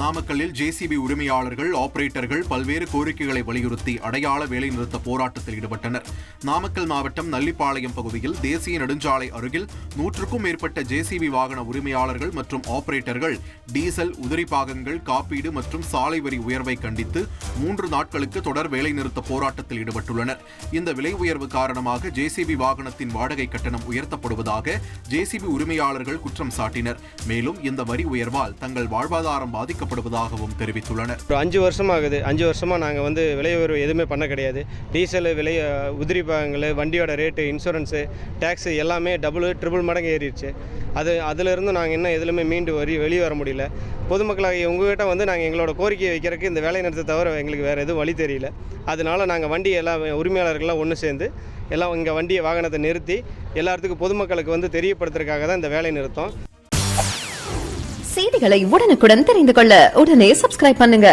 நாமக்கல்லில் ஜேசிபி உரிமையாளர்கள், ஆபரேட்டர்கள் பல்வேறு கோரிக்கைகளை வலியுறுத்தி அடையாள வேலைநிறுத்த போராட்டத்தில் ஈடுபட்டனர். நாமக்கல் மாவட்டம் நல்லிப்பாளையம் பகுதியில் தேசிய நெடுஞ்சாலை அருகில் 100க்கும் மேற்பட்ட ஜேசிபி வாகன உரிமையாளர்கள் மற்றும் ஆபரேட்டர்கள் டீசல், உதிரி பாகங்கள், காப்பீடு மற்றும் சாலை வரி உயர்வை கண்டித்து 3 நாட்களுக்கு தொடர் வேலைநிறுத்த போராட்டத்தில் ஈடுபட்டுள்ளனர். இந்த விலை உயர்வு காரணமாக ஜேசிபி வாகனத்தின் வாடகை கட்டணம் உயர்த்தப்படுவதாக ஜேசிபி உரிமையாளர்கள் குற்றம் சாட்டினர். மேலும் இந்த வரி உயர்வால் தங்கள் வாழ்வாதாரம் பாதிக்கப்படுவதாகவும் தெரிவித்துள்ளனர். 5 வருஷம் ஆகுது. 5 வருஷமாக நாங்கள் விலை உயர்வு எதுவுமே பண்ண கிடையாது. டீசல் விலை, உதிரி பாகங்கள், வண்டியோட ரேட்டு, இன்சூரன்ஸு, டேக்ஸு எல்லாமே டபுள் ட்ரிபிள் மடங்கு ஏறிடுச்சு. அதிலிருந்து நாங்கள் இன்னும் எதுலையுமே மீண்டு வெளியே வர முடியல. பொதுமக்களாக உங்கள்கிட்ட நாங்கள் எங்களோட கோரிக்கையை வைக்கிறதுக்கு இந்த வேலை நிறுத்தத்தை தவிர எங்களுக்கு வேறு எதுவும் வழி தெரியல. அதனால நாங்கள் வண்டி எல்லாம் உரிமையாளர்கள்லாம் ஒன்று சேர்ந்து எல்லாம் இங்கே வாகனத்தை நிறுத்தி எல்லாத்துக்கும் பொதுமக்களுக்கு தெரியப்படுத்துறதுக்காக தான் இந்த வேலை நிறுத்தம். செய்திகளை உடனுக்குடன் தெரிந்து கொள்ள உடனே சப்ஸ்கிரைப் பண்ணுங்க.